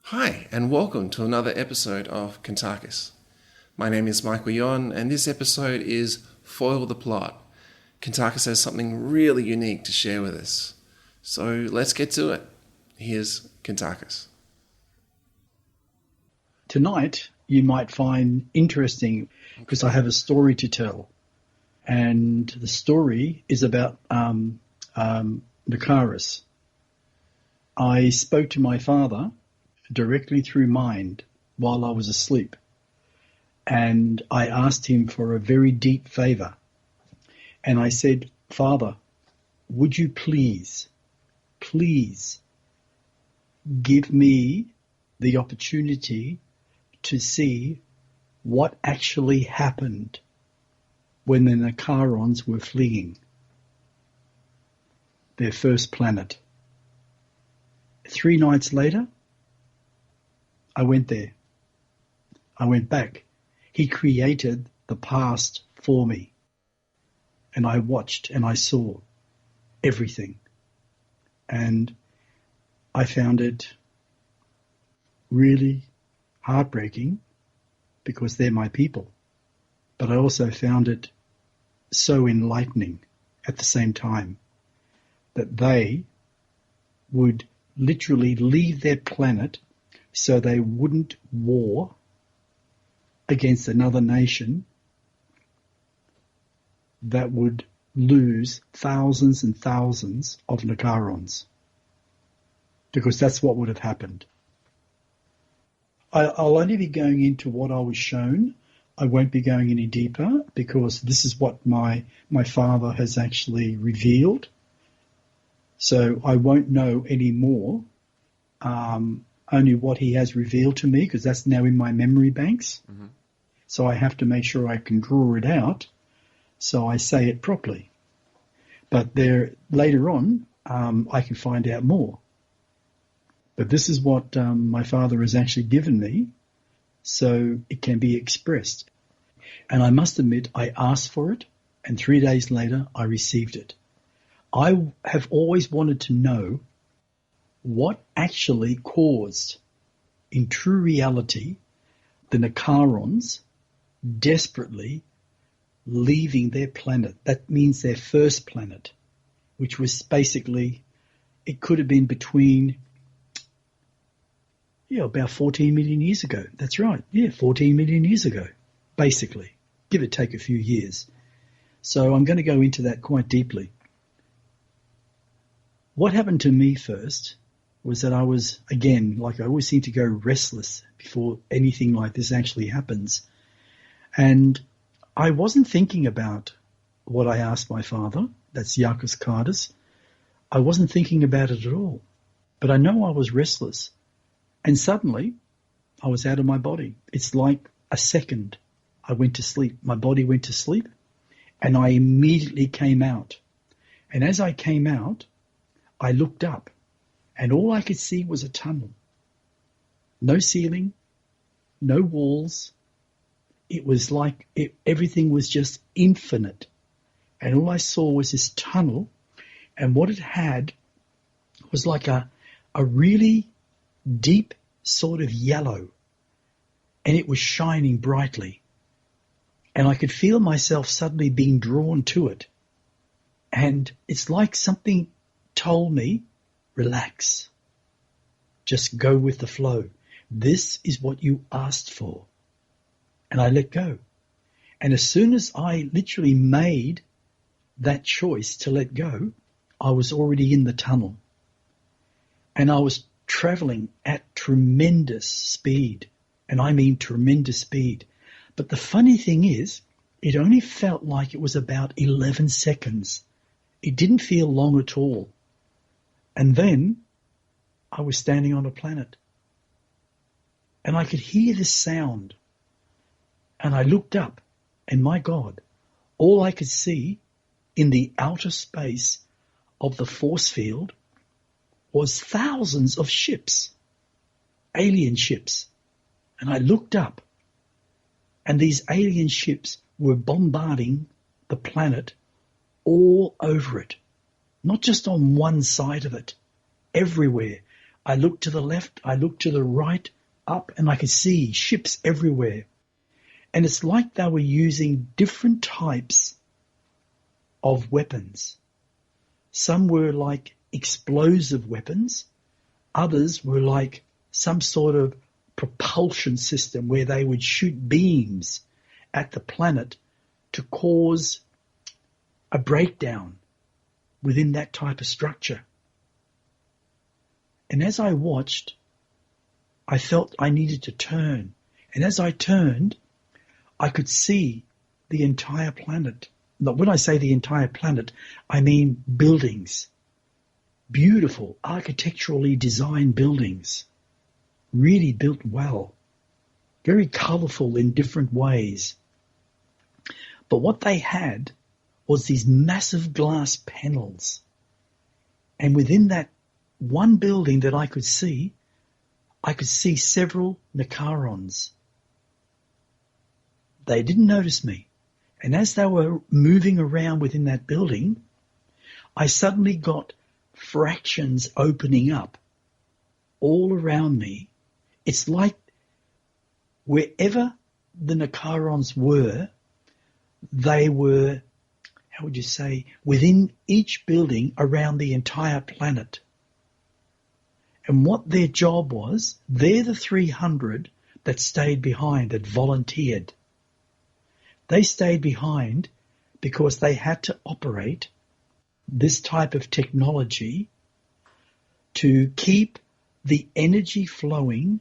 Hi, and welcome to another episode of Kuntarkis. My name is Michael Yon, and this episode is Foil the Plot. Kuntarkis has something really unique to share with us. So let's get to it. Here's Kuntarkis. Tonight, you might find interesting because I have a story to tell. And the story is about Nar'Kariss. I spoke to my father directly through mind while I was asleep. And I asked him for a very deep favor. And I said, Father, would you please give me the opportunity to see what actually happened when the Nar'Kariss were fleeing their first planet. 3 nights later, I went there. I went back. He created the past for me. And I watched and I saw everything. And I found it really heartbreaking because they're my people. But I also found it so enlightening at the same time that they would literally leave their planet so they wouldn't war against another nation that would lose thousands and thousands of Nar'Kariss, because that's what would have happened. I'll only be going into what I was shown. I won't be going any deeper because this is what my father has actually revealed. So I won't know any more, only what he has revealed to me, because that's now in my memory banks. Mm-hmm. So I have to make sure I can draw it out so I say it properly. But there later on, I can find out more. But this is what my father has actually given me, so it can be expressed. And I must admit, I asked for it, and 3 days later, I received it. I have always wanted to know what actually caused, in true reality, the Nar'Kariss desperately leaving their planet. That means their first planet, which was basically, it could have been between, about 14 million years ago. That's right. 14 million years ago, basically, give or take a few years. So I'm going to go into that quite deeply. What happened to me first was that I was, again, like I always seem to go restless before anything like this actually happens. And I wasn't thinking about what I asked my father, that's Nar'Kariss. I wasn't thinking about it at all. But I know I was restless. And suddenly, I was out of my body. It's like a second. I went to sleep. My body went to sleep, and I immediately came out. And as I came out, I looked up, and all I could see was a tunnel. No ceiling, no walls. It was like everything was just infinite. And all I saw was this tunnel, and what it had was like a really deep sort of yellow, and it was shining brightly. And I could feel myself suddenly being drawn to it. And it's like something told me, relax. Just go with the flow. This is what you asked for. And I let go. And as soon as I literally made that choice to let go, I was already in the tunnel. And I was traveling at tremendous speed. And I mean tremendous speed. But the funny thing is, it only felt like it was about 11 seconds. It didn't feel long at all. And then I was standing on a planet. And I could hear this sound. And I looked up, and my God, all I could see in the outer space of the force field was thousands of ships, alien ships. And I looked up, and these alien ships were bombarding the planet all over it, not just on one side of it, everywhere. I looked to the left, I looked to the right, up, and I could see ships everywhere. And it's like they were using different types of weapons. Some were like explosive weapons. Others were like some sort of propulsion system where they would shoot beams at the planet to cause a breakdown within that type of structure. And as I watched, I felt I needed to turn. And as I turned, I could see the entire planet. Now, when I say the entire planet, I mean buildings. Beautiful, architecturally designed buildings. Really built well. Very colourful in different ways. But what they had was these massive glass panels. And within that one building that I could see several Nar'Kariss. They didn't notice me. And as they were moving around within that building, I suddenly got fractions opening up all around me. It's like wherever the Nar'Kariss were, they were, how would you say, within each building around the entire planet. And what their job was, they're the 300 that stayed behind, that volunteered. They stayed behind because they had to operate this type of technology to keep the energy flowing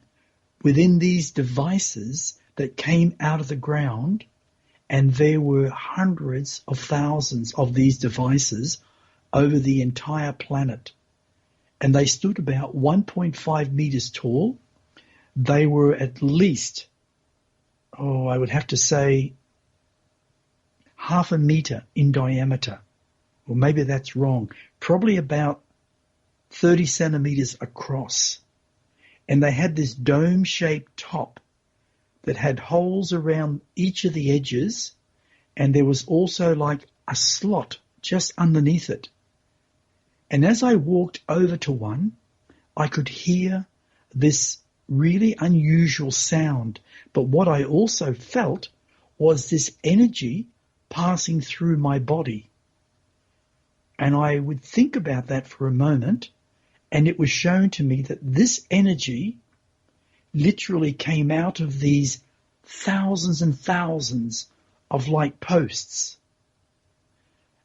within these devices that came out of the ground, and there were hundreds of thousands of these devices over the entire planet. And they stood about 1.5 meters tall. They were at least, I would have to say, half a meter in diameter. Or maybe that's wrong. Probably about 30 centimeters across. And they had this dome-shaped top that had holes around each of the edges, and there was also like a slot just underneath it. And as I walked over to one, I could hear this really unusual sound. But what I also felt was this energy passing through my body. And I would think about that for a moment, and it was shown to me that this energy literally came out of these thousands and thousands of light posts.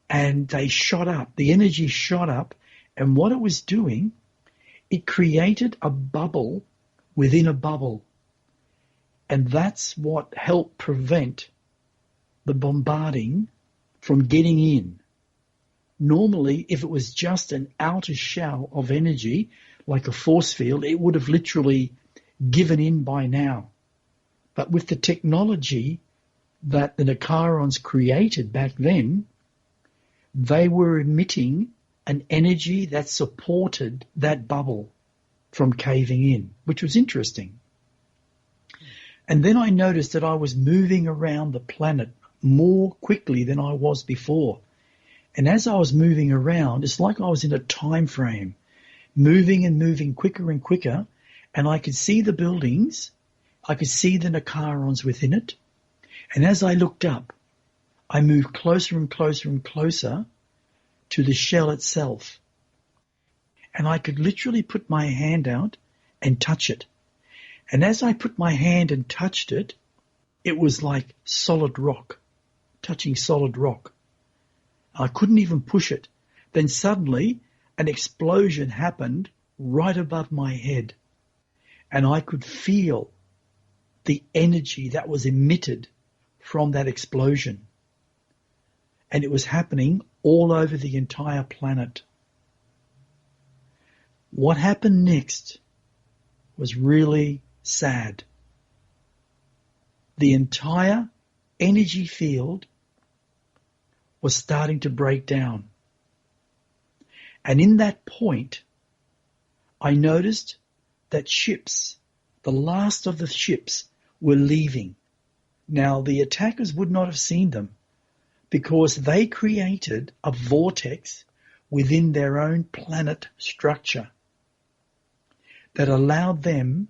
And they shot up, the energy shot up, and what it was doing, it created a bubble within a bubble. And that's what helped prevent the bombarding from getting in. Normally, if it was just an outer shell of energy, like a force field, it would have literally given in by now. But with the technology that the Nar'Kariss created back then, they were emitting an energy that supported that bubble from caving in, which was interesting. And then I noticed that I was moving around the planet more quickly than I was before. And as I was moving around, it's like I was in a time frame, moving and moving quicker and quicker, and I could see the buildings, I could see the Nar'Kariss within it, and as I looked up, I moved closer and closer and closer to the shell itself. And I could literally put my hand out and touch it. And as I put my hand and touched it, it was like solid rock, touching solid rock. I couldn't even push it. Then suddenly an explosion happened right above my head. And I could feel the energy that was emitted from that explosion. And it was happening all over the entire planet. What happened next was really sad. The entire energy field was starting to break down. And in that point, I noticed that ships, the last of the ships, were leaving. Now, the attackers would not have seen them because they created a vortex within their own planet structure. that allowed them,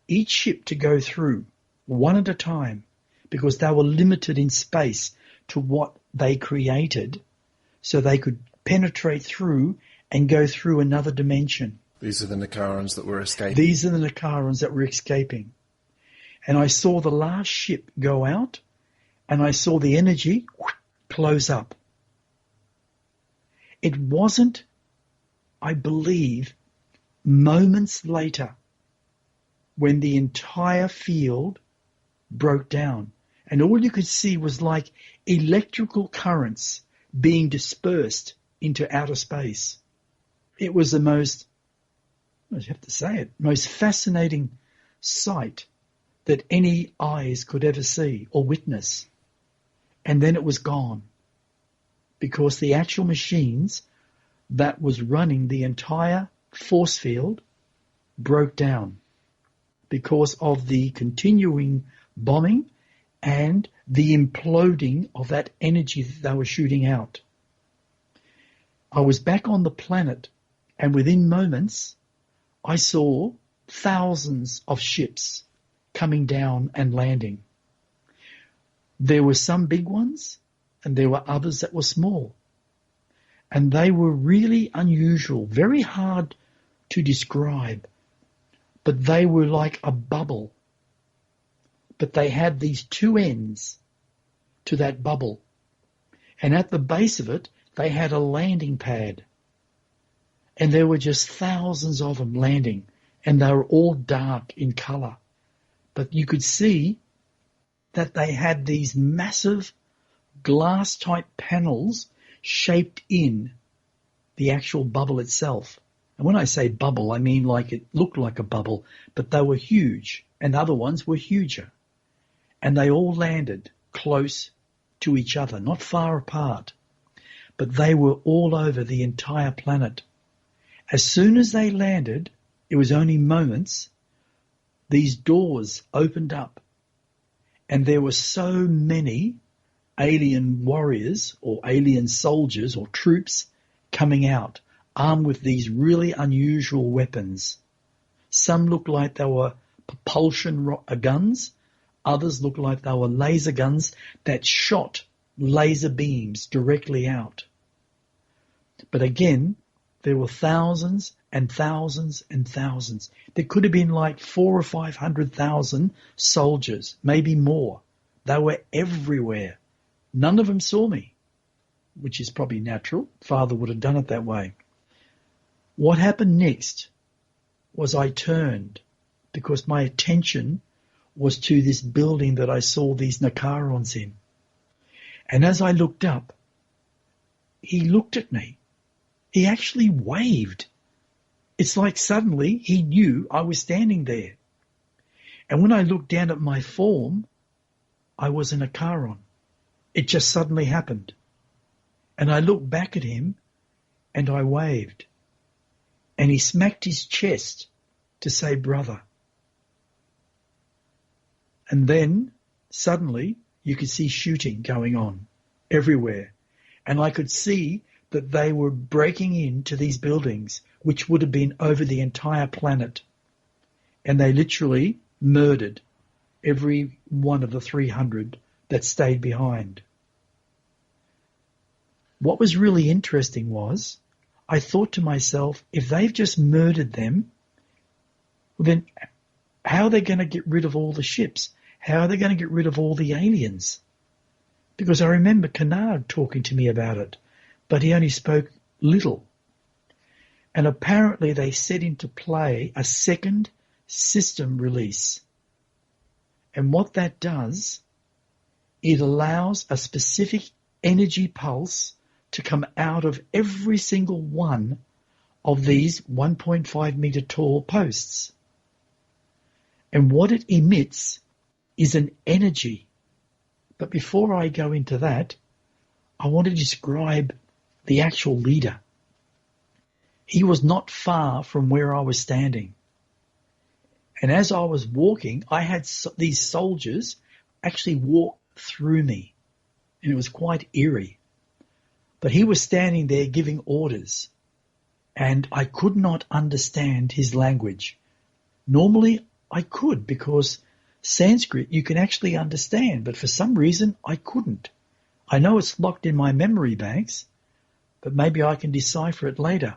each ship, to go through one at a time, because they were limited in space to what they created, so they could penetrate through and go through another dimension. These are the Nar'Kariss that were escaping. These are the Nar'Kariss that were escaping. And I saw the last ship go out, and I saw the energy close up. It wasn't, I believe, moments later when the entire field broke down, and all you could see was like electrical currents being dispersed into outer space. It was the most, I have to say it, most fascinating sight that any eyes could ever see or witness. And then it was gone, because the actual machines that was running the entire force field broke down because of the continuing bombing and the imploding of that energy that they were shooting out. I was back on the planet, and within moments I saw thousands of ships coming down and landing. There were some big ones, and there were others that were small. And they were really unusual, very hard to describe, but they were like a bubble. But they had these two ends to that bubble. And at the base of it, they had a landing pad. And there were just thousands of them landing, and they were all dark in colour. But you could see that they had these massive glass-type panels shaped in the actual bubble itself. And when I say bubble, I mean like it looked like a bubble, but they were huge, and other ones were huger. And they all landed close to each other, not far apart, but they were all over the entire planet. As soon as they landed, it was only moments, these doors opened up, and there were so many alien warriors or alien soldiers or troops coming out, armed with these really unusual weapons. Some looked like they were propulsion guns, others looked like they were laser guns that shot laser beams directly out. But again, there were thousands and thousands and thousands. There could have been like 400,000 or 500,000 soldiers, maybe more. They were everywhere. None of them saw me, which is probably natural. Father would have done it that way. What happened next was I turned, because my attention was to this building that I saw these Nar'Kariss in. And as I looked up, he looked at me. He actually waved. It's like suddenly he knew I was standing there. And when I looked down at my form, I was a Nar'Kariss. It just suddenly happened. And I looked back at him and I waved. And he smacked his chest to say, "Brother." And then suddenly you could see shooting going on everywhere. And I could see that they were breaking into these buildings, which would have been over the entire planet. And they literally murdered every one of the 300 that stayed behind. What was really interesting was, I thought to myself, if they've just murdered them, well then how are they going to get rid of all the ships? How are they going to get rid of all the aliens? Because I remember Kennard talking to me about it, but he only spoke little. And apparently they set into play a second system release. And what that does, it allows a specific energy pulse to come out of every single one of these 1.5 meter tall posts. And what it emits is an energy. But before I go into that, I want to describe the actual leader. He was not far from where I was standing. And as I was walking, I had these soldiers actually walk through me. And it was quite eerie. But he was standing there giving orders. And I could not understand his language. Normally I could, because Sanskrit you can actually understand, but for some reason I couldn't. I know it's locked in my memory banks, but maybe I can decipher it later.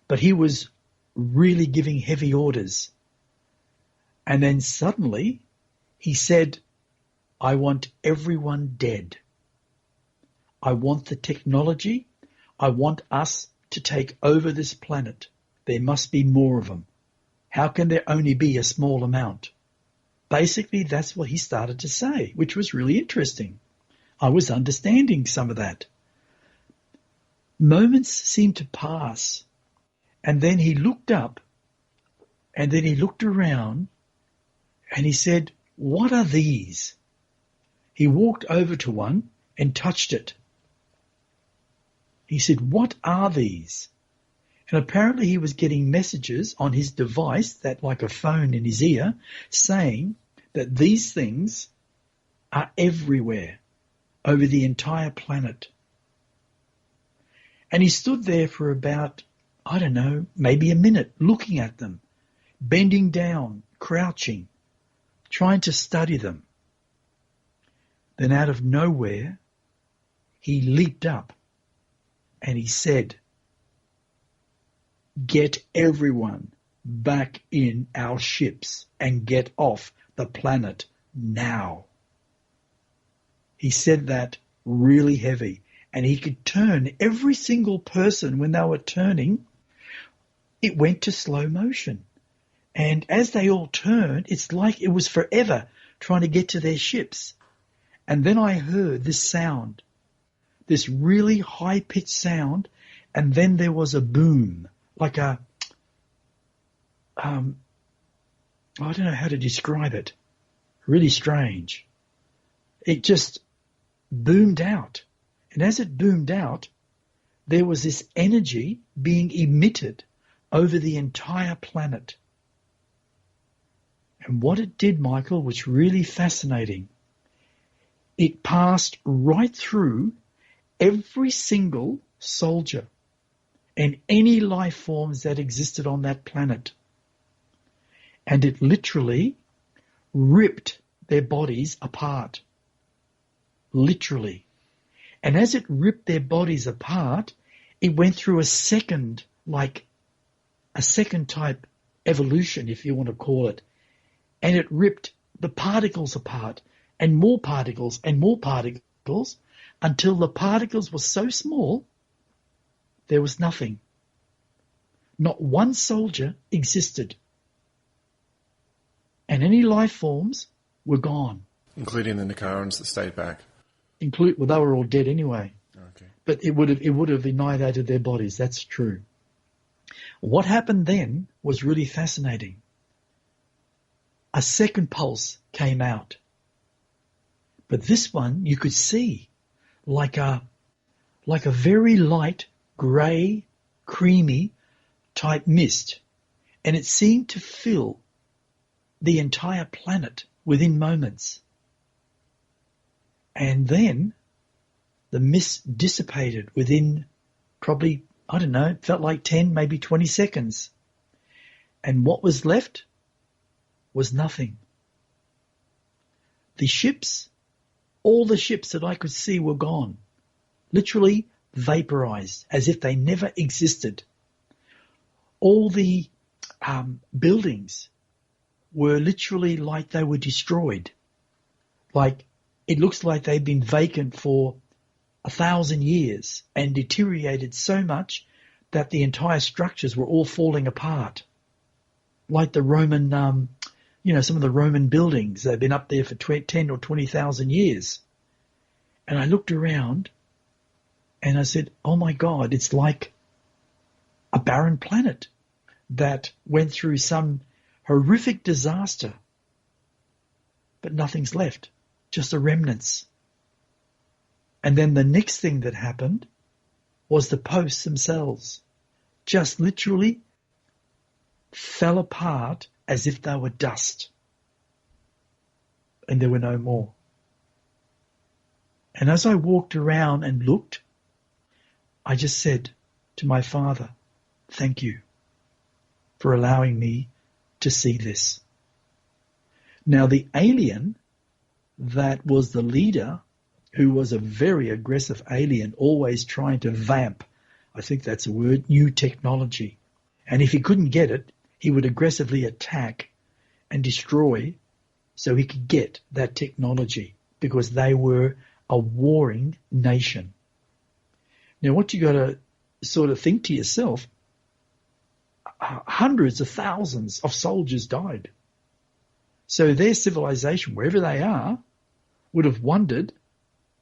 But he was really giving heavy orders. And then suddenly he said, I want everyone dead. I want the technology. I want us to take over this planet. There must be more of them. How can there only be a small amount? Basically, that's what he started to say, which was really interesting. I was understanding some of that. Moments seemed to pass, and then he looked up, and then he looked around, and he said, what are these? He walked over to one and touched it. He said, what are these? And apparently he was getting messages on his device, that like a phone in his ear, saying that these things are everywhere over the entire planet. And he stood there for about, I don't know, maybe a minute, looking at them, bending down, crouching, trying to study them. Then out of nowhere, he leaped up and he said, get everyone back in our ships and get off the planet now. He said that really heavy, and he could turn every single person when they were turning. It went to slow motion. And as they all turned, it's like it was forever trying to get to their ships. And then I heard this sound, this really high-pitched sound, and then there was a boom, like a, I don't know how to describe it, really strange. It just boomed out. And as it boomed out, there was this energy being emitted over the entire planet. And what it did, Michael, was really fascinating. It passed right through every single soldier and any life forms that existed on that planet. And it literally ripped their bodies apart. Literally. And as it ripped their bodies apart, it went through a second type evolution, if you want to call it. And it ripped the particles apart, and more particles and more particles, until the particles were so small, there was nothing. Not one soldier existed. And any life forms were gone. Including the Nar'Kariss that stayed back. Well, they were all dead anyway. Okay. But it would have annihilated their bodies. That's true. What happened then was really fascinating. A second pulse came out. But this one you could see like a very light, grey, creamy type mist. And it seemed to fill the entire planet within moments. And then the mist dissipated within probably, I don't know, it felt like 10, maybe 20 seconds. And what was left was nothing. The ships, all the ships that I could see were gone, literally vaporized, as if they never existed. All the buildings were literally like they were destroyed. Like it looks like they've been vacant for 1,000 years and deteriorated so much that the entire structures were all falling apart. Like the Roman, some of the Roman buildings, they've been up there for 10 or 20,000 years. And I looked around and I said, oh my God, it's like a barren planet that went through some horrific disaster, but nothing's left, just the remnants. And then the next thing that happened was the posts themselves just literally fell apart as if they were dust. And there were no more. And as I walked around and looked, I just said to my Father, thank you for allowing me to see this. Now, the alien that was the leader, who was a very aggressive alien, always trying to vamp, I think that's a word, new technology. And if he couldn't get it, he would aggressively attack and destroy so he could get that technology, because they were a warring nation. Now, what you got to sort of think to yourself, hundreds of thousands of soldiers died. So their civilization, wherever they are, would have wondered,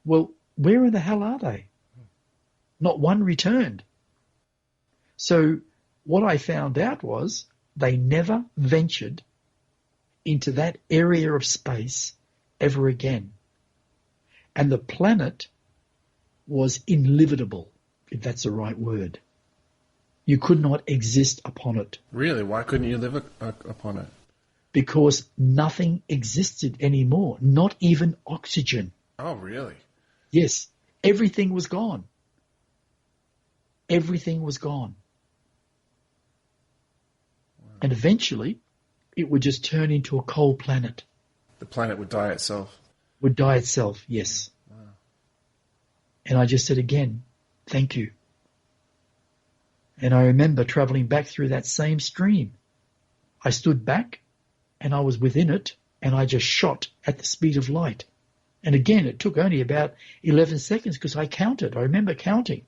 well, where in the hell are they? Not one returned. So what I found out was they never ventured into that area of space ever again. And the planet was inlivable, if that's the right word. You could not exist upon it. Really? Why couldn't you live upon it? Because nothing existed anymore, not even oxygen. Oh, really? Yes, everything was gone. Everything was gone. Wow. And eventually, it would just turn into a cold planet. The planet would die itself? Would die itself, yes. Wow. And I just said again, thank you. And I remember travelling back through that same stream. I stood back and I was within it, and I just shot at the speed of light. And again, it took only about 11 seconds because I counted. I remember counting.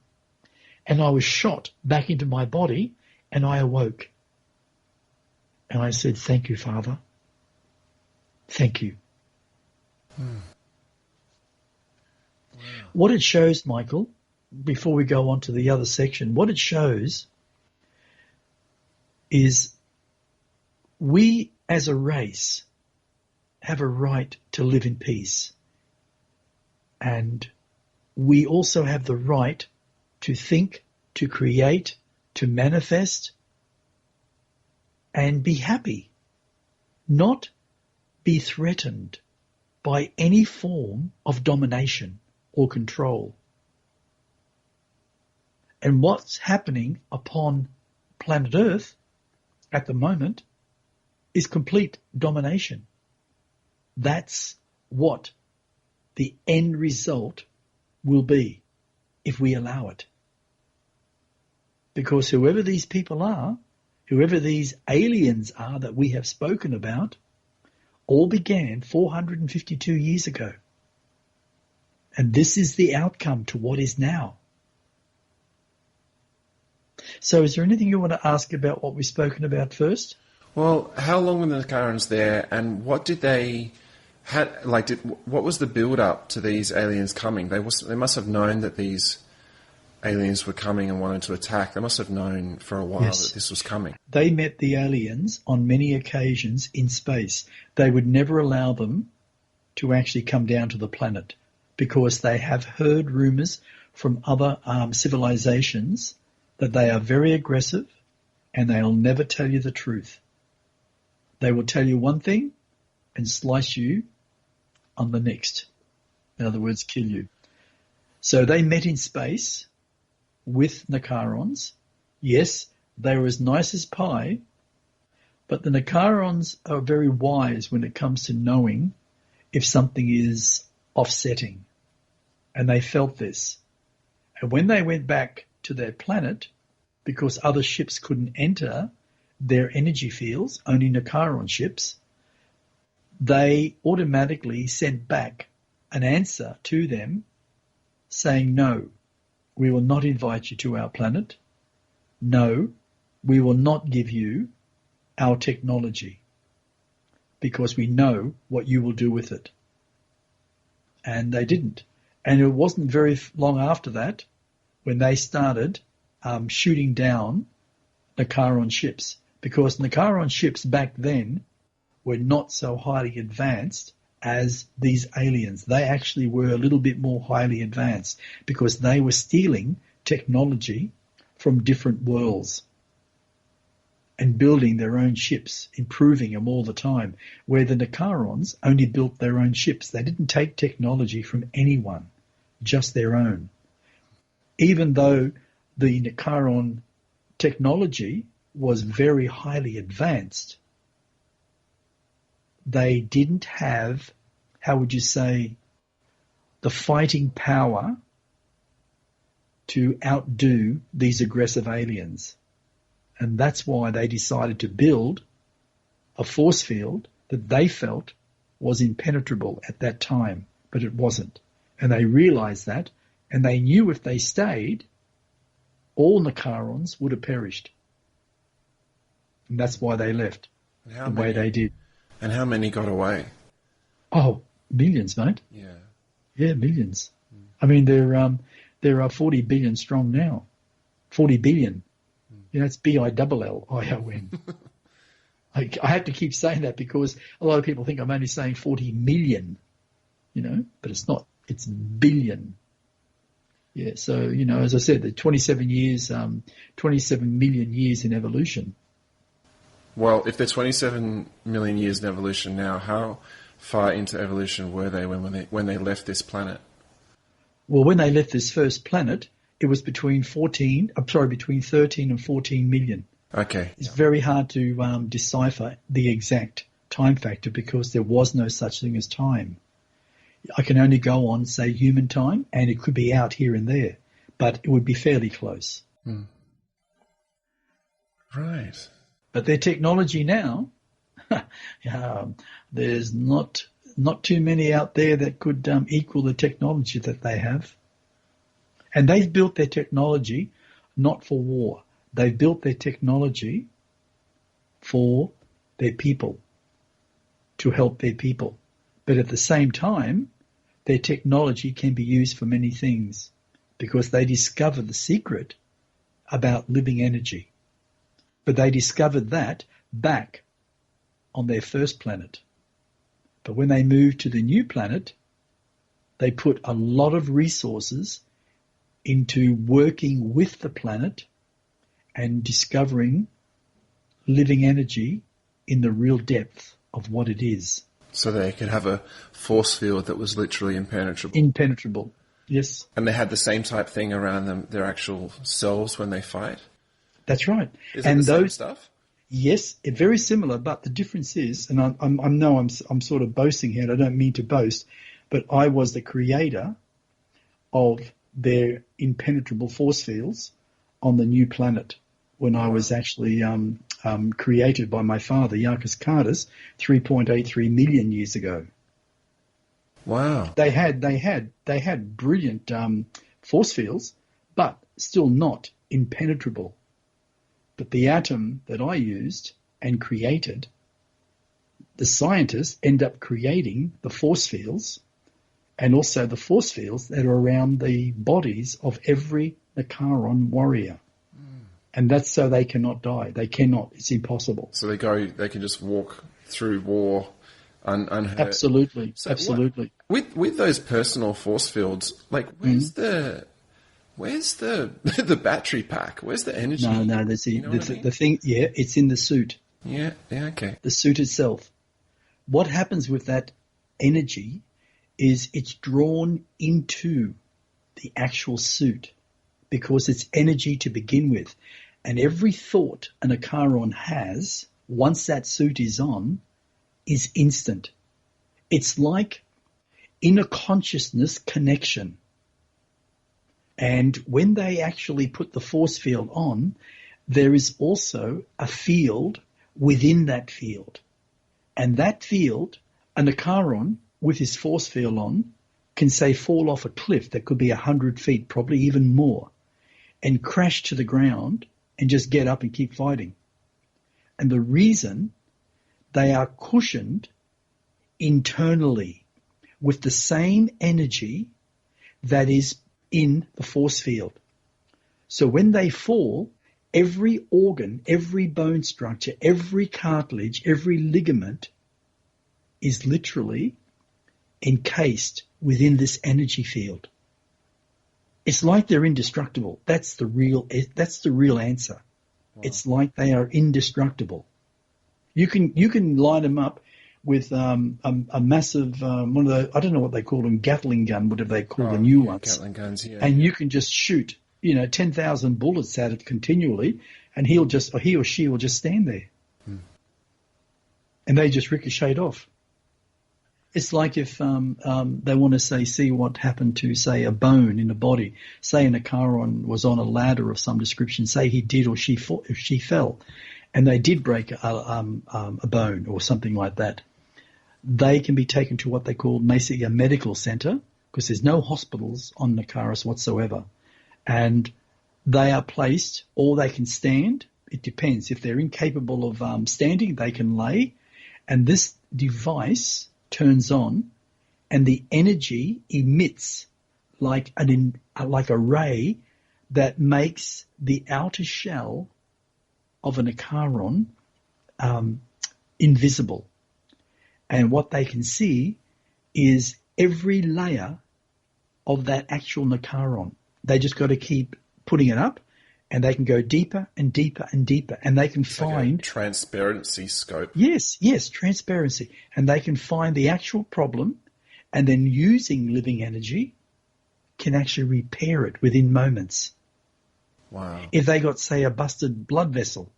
And I was shot back into my body, and I awoke. And I said, thank you, Father. Thank you. Wow. What it shows, Michael, before we go on to the other section, what it shows is we as a race have a right to live in peace. And we also have the right to think, to create, to manifest, and be happy, not be threatened by any form of domination or control. And what's happening upon planet Earth at the moment is complete domination. That's what the end result will be if we allow it. Because whoever these people are, whoever these aliens are that we have spoken about, all began 452 years ago. And this is the outcome to what is now. So is there anything you want to ask about what we've spoken about first? Well, how long were the Nar'Kariss there, and what did they what was the build-up to these aliens coming? They must have known that these aliens were coming and wanted to attack. They must have known for a while that this was coming. They met the aliens on many occasions in space. They would never allow them to actually come down to the planet because they have heard rumours from other civilizations that they are very aggressive and they'll never tell you the truth. They will tell you one thing and slice you on the next. In other words, kill you. So they met in space with Nar'Kariss. Yes, they were as nice as pie, but the Nar'Kariss are very wise when it comes to knowing if something is offsetting. And they felt this. And when they went back to their planet, because other ships couldn't enter their energy fields, only Nar'Kariss ships, they automatically sent back an answer to them saying, no, we will not invite you to our planet. No, we will not give you our technology because we know what you will do with it. And they didn't. And it wasn't very long after that when they started shooting down Nar'Kariss ships, because Nar'Kariss ships back then were not so highly advanced as these aliens. They actually were a little bit more highly advanced because they were stealing technology from different worlds and building their own ships, improving them all the time, where the Nar'Kariss only built their own ships. They didn't take technology from anyone, just their own. Even though the Nar'Kariss technology was very highly advanced, they didn't have, how would you say, the fighting power to outdo these aggressive aliens. And that's why they decided to build a force field that they felt was impenetrable at that time, but it wasn't. And they realized that, and they knew if they stayed, all Nar'Karons would have perished. And that's why they left the way they did. And how many got away? Oh, millions, mate. Yeah. Yeah, millions. I mean, there are 40 billion strong now. 40 billion. You know, it's BILLION. I have to keep saying that because a lot of people think I'm only saying 40 million, you know, but it's not. It's billion. Yeah, so, you know, as I said, the 27 million years in evolution. Well, if they're 27 million years in evolution now, how far into evolution were they when they left this planet? Well, when they left this first planet, it was between 13 and 14 million. Okay. It's very hard to decipher the exact time factor because there was no such thing as time. I can only go on, say, human time, and it could be out here and there, but it would be fairly close. Right. But their technology now, there's not too many out there that could equal the technology that they have. And they've built their technology not for war. They've built their technology for their people, to help their people. But at the same time, their technology can be used for many things because they discovered the secret about living energy. But they discovered that back on their first planet. But when they moved to the new planet, they put a lot of resources into working with the planet and discovering living energy in the real depth of what it is. So they could have a force field that was literally impenetrable. Impenetrable, yes. And they had the same type thing around them, their actual selves when they fight? That's right. Is it the same stuff? Yes, very similar, but the difference is, and I'm sort of boasting here, and I don't mean to boast, but I was the creator of their impenetrable force fields on the new planet when I was actually created by my father, Nar'Kariss, 3.83 million years ago. Wow. They had brilliant force fields, but still not impenetrable. But the atom that I used and created, the scientists end up creating the force fields and also the force fields that are around the bodies of every Nar'Karon warrior. And that's so they cannot die. They cannot. It's impossible. So they can just walk through war unhurt. Absolutely. So absolutely. With those personal force fields, like where's the battery pack? Where's the energy? No, that's the thing. Yeah, it's in the suit. Yeah, okay. The suit itself. What happens with that energy is it's drawn into the actual suit because it's energy to begin with. And every thought an Nar'Karon has, once that suit is on, is instant. It's like inner consciousness connection. And when they actually put the force field on, there is also a field within that field. And that field, a Nar'Karon with his force field on, can say fall off a cliff that could be 100 feet, probably even more, and crash to the ground and just get up and keep fighting. And the reason they are cushioned internally with the same energy that is in the force field. So when they fall, every organ, every bone structure, every cartilage, every ligament is literally encased within this energy field. It's like they're indestructible. That's the real answer. Wow. It's like they are indestructible. You can line them up with a massive one of the, I don't know what they call them, Gatling gun, whatever they call the new ones. Gatling guns, yeah. And you can just shoot, 10,000 bullets at it continually, and he or she will just stand there. And they just ricochet off. It's like if they want to see what happened to, say, a bone in a body. Say an Nar'Kariss was on a ladder of some description. Say he did or she fell, and they did break a bone or something like that. They can be taken to what they call basically a medical centre, because there's no hospitals on Nar'Kariss whatsoever, and they are placed, or they can stand. It depends. If they're incapable of standing, they can lay, and this device turns on, and the energy emits like a ray that makes the outer shell of an Nar'Kariss invisible. And what they can see is every layer of that actual Nar'Kariss. They just got to keep putting it up, and they can go deeper and deeper and deeper, and they can find like a transparency scope. Yes, transparency, and they can find the actual problem, and then using living energy can actually repair it within moments. Wow! If they got, say, a busted blood vessel,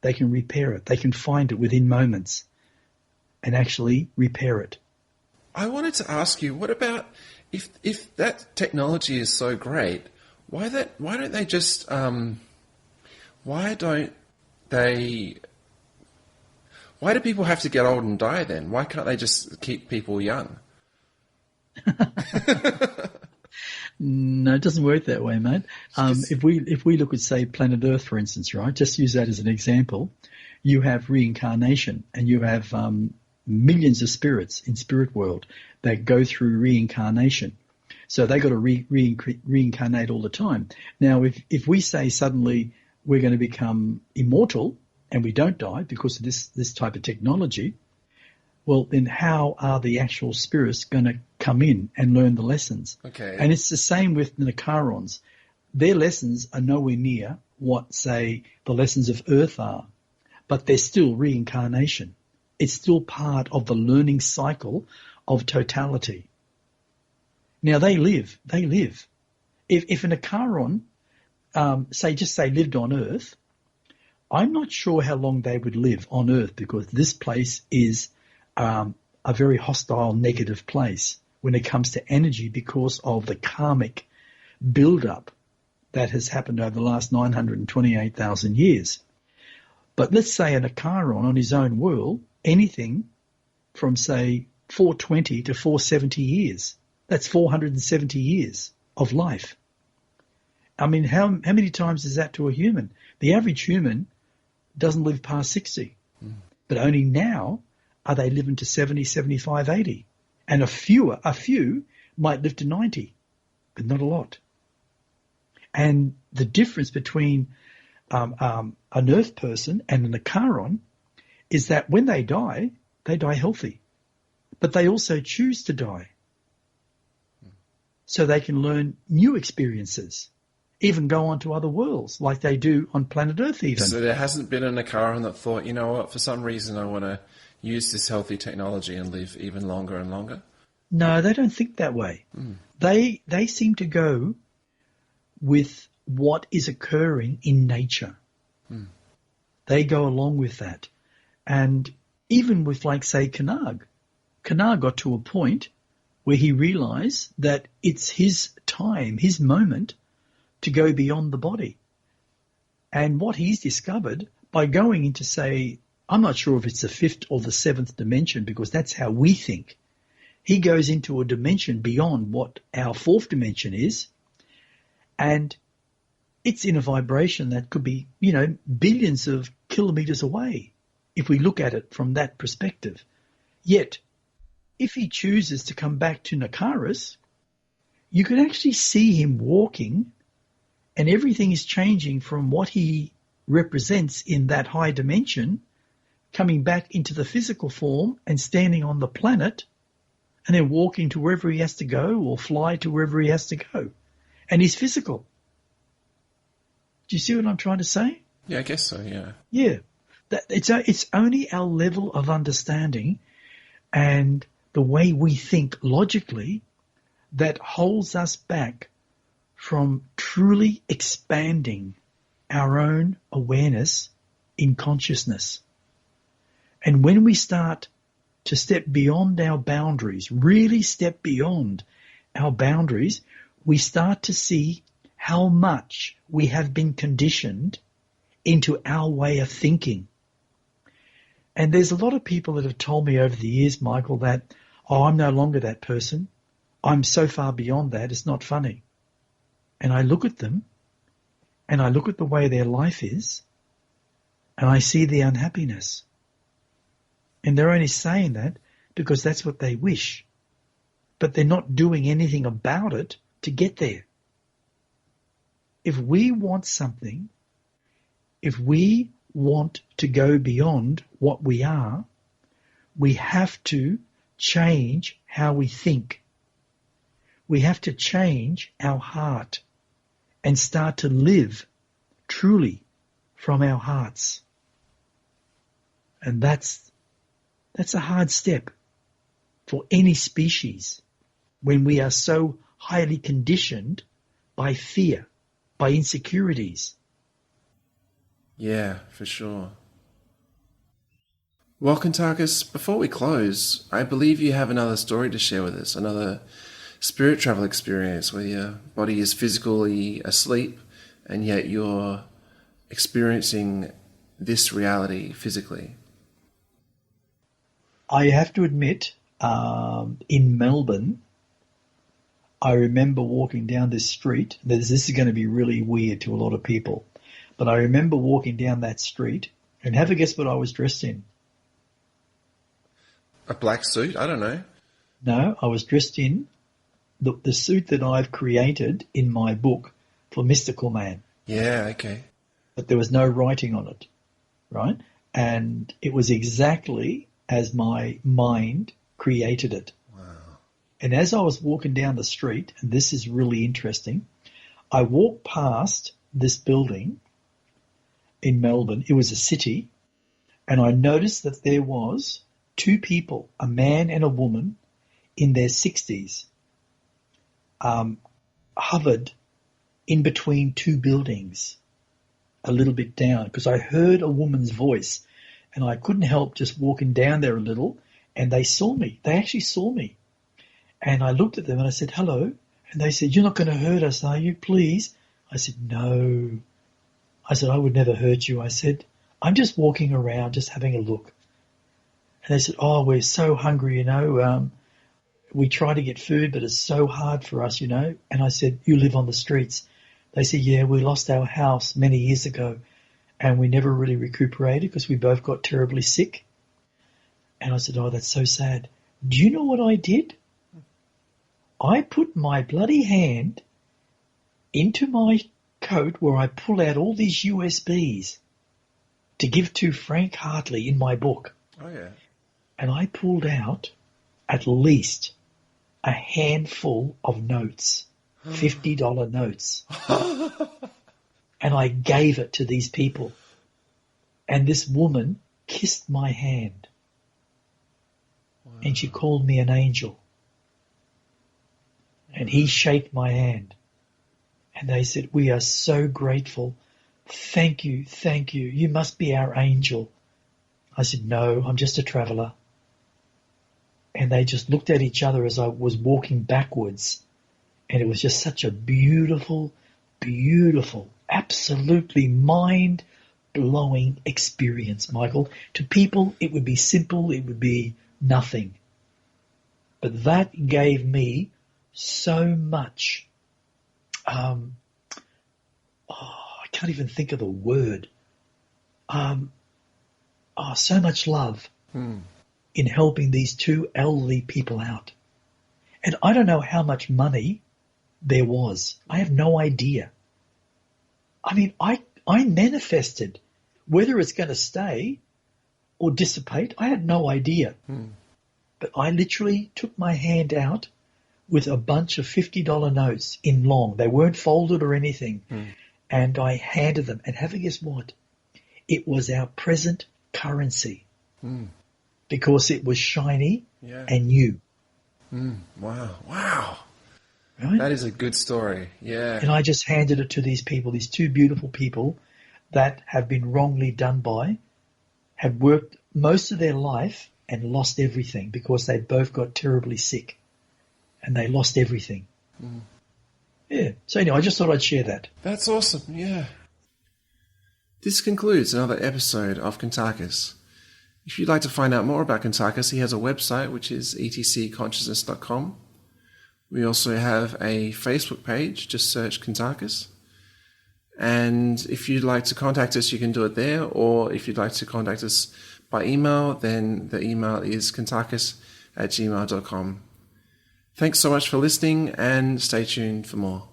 they can repair it. They can find it within moments, and actually repair it. I wanted to ask you, what about if that technology is so great? Why don't they just why do people have to get old and die then? Why can't they just keep people young? No, it doesn't work that way, mate. If we look at, say, planet Earth, for instance, right? Just use that as an example. You have reincarnation, and you have millions of spirits in spirit world that go through reincarnation. So they got to reincarnate all the time. Now, if we say suddenly we're going to become immortal and we don't die because of this type of technology, well, then how are the actual spirits going to come in and learn the lessons? Okay. And it's the same with the Nar'Kariss. Their lessons are nowhere near what, say, the lessons of Earth are, but they're still reincarnation. It's still part of the learning cycle of totality. Now, they live. If an Nar'Kariss, say lived on Earth, I'm not sure how long they would live on Earth, because this place is a very hostile, negative place when it comes to energy, because of the karmic build-up that has happened over the last 928,000 years. But let's say an Nar'Kariss on his own world, anything from, say, 420 to 470 years. That's 470 years of life. I mean, how many times is that to a human? The average human doesn't live past 60. But only now are they living to 70, 75, 80. And a few might live to 90, but not a lot. And the difference between an Earth person and an Nar'Kariss is that when they die healthy. But they also choose to die, so they can learn new experiences, even go on to other worlds like they do on planet Earth even. So there hasn't been a Nar'Kariss that thought, you know what, for some reason I want to use this healthy technology and live even longer and longer? No, they don't think that way. They seem to go with what is occurring in nature. They go along with that. And even with, like, say, Kuntarkis got to a point where he realized that it's his time, his moment, to go beyond the body. And what he's discovered by going into, say, I'm not sure if it's the fifth or the seventh dimension, because that's how we think. He goes into a dimension beyond what our fourth dimension is, and it's in a vibration that could be, billions of kilometers away, if we look at it from that perspective. Yet, if he chooses to come back to Nar'Kariss, you can actually see him walking, and everything is changing from what he represents in that high dimension, coming back into the physical form and standing on the planet, and then walking to wherever he has to go or fly to wherever he has to go. And he's physical. Do you see what I'm trying to say? Yeah, I guess so, yeah. Yeah. It's only our level of understanding and the way we think logically that holds us back from truly expanding our own awareness in consciousness. And when we start to step beyond our boundaries, really step beyond our boundaries, we start to see how much we have been conditioned into our way of thinking. And there's a lot of people that have told me over the years, Michael, that, oh, I'm no longer that person. I'm so far beyond that, it's not funny. And I look at them, and I look at the way their life is, and I see the unhappiness. And they're only saying that because that's what they wish. But they're not doing anything about it to get there. If we want something, if we want to go beyond what we are, we have to change how we think. We have to change our heart and start to live truly from our hearts. And that's a hard step for any species when we are so highly conditioned by fear, by insecurities. Yeah, for sure. Well, Kuntarkis, before we close, I believe you have another story to share with us, another spirit travel experience where your body is physically asleep and yet you're experiencing this reality physically. I have to admit, in Melbourne, I remember walking down this street. This is going to be really weird to a lot of people, but I remember walking down that street, and have a guess what I was dressed in. A black suit? I don't know. No, I was dressed in the suit that I've created in my book for Mystical Man. Yeah, okay. But there was no writing on it, right? And it was exactly as my mind created it. Wow. And as I was walking down the street, and this is really interesting, I walked past this building in Melbourne. It was a city, and I noticed that there was two people, a man and a woman in their 60s, hovered in between two buildings a little bit down, because I heard a woman's voice and I couldn't help just walking down there a little, and they saw me. They actually saw me. And I looked at them and I said, hello. And they said, you're not going to hurt us, are you? Please. I said, no. I said, I would never hurt you. I said, I'm just walking around, just having a look. And they said, oh, we're so hungry, we try to get food, but it's so hard for us, And I said, you live on the streets. They said, yeah, we lost our house many years ago and we never really recuperated because we both got terribly sick. And I said, oh, that's so sad. Do you know what I did? I put my bloody hand into my coat where I pulled out all these USBs to give to Frank Hartley in my book. Oh, yeah. And I pulled out at least a handful of notes, $50 notes. And I gave it to these people. And this woman kissed my hand. Wow. And she called me an angel. And he shook my hand. And they said, we are so grateful. Thank you, thank you. You must be our angel. I said, no, I'm just a traveller. And they just looked at each other as I was walking backwards. And it was just such a beautiful, beautiful, absolutely mind-blowing experience, Michael. To people, it would be simple, it would be nothing. But that gave me so much, I can't even think of the word, so much love in helping these two elderly people out. And I don't know how much money there was. I have no idea. I mean, I manifested. Whether it's going to stay or dissipate, I had no idea. But I literally took my hand out with a bunch of $50 notes in long. They weren't folded or anything. And I handed them. And have a guess what? It was our present currency. Because it was shiny and new. Wow. Wow. Right? That is a good story. Yeah. And I just handed it to these people, these two beautiful people that have been wrongly done by, had worked most of their life and lost everything because they both got terribly sick and they lost everything. Mm. Yeah. So anyway, I just thought I'd share that. That's awesome, yeah. This concludes another episode of Kuntarkis. If you'd like to find out more about Kuntarkis, he has a website, which is etcconsciousness.com. We also have a Facebook page, just search Kuntarkis. And if you'd like to contact us, you can do it there, or if you'd like to contact us by email, then the email is kuntarkis@gmail.com. Thanks so much for listening, and stay tuned for more.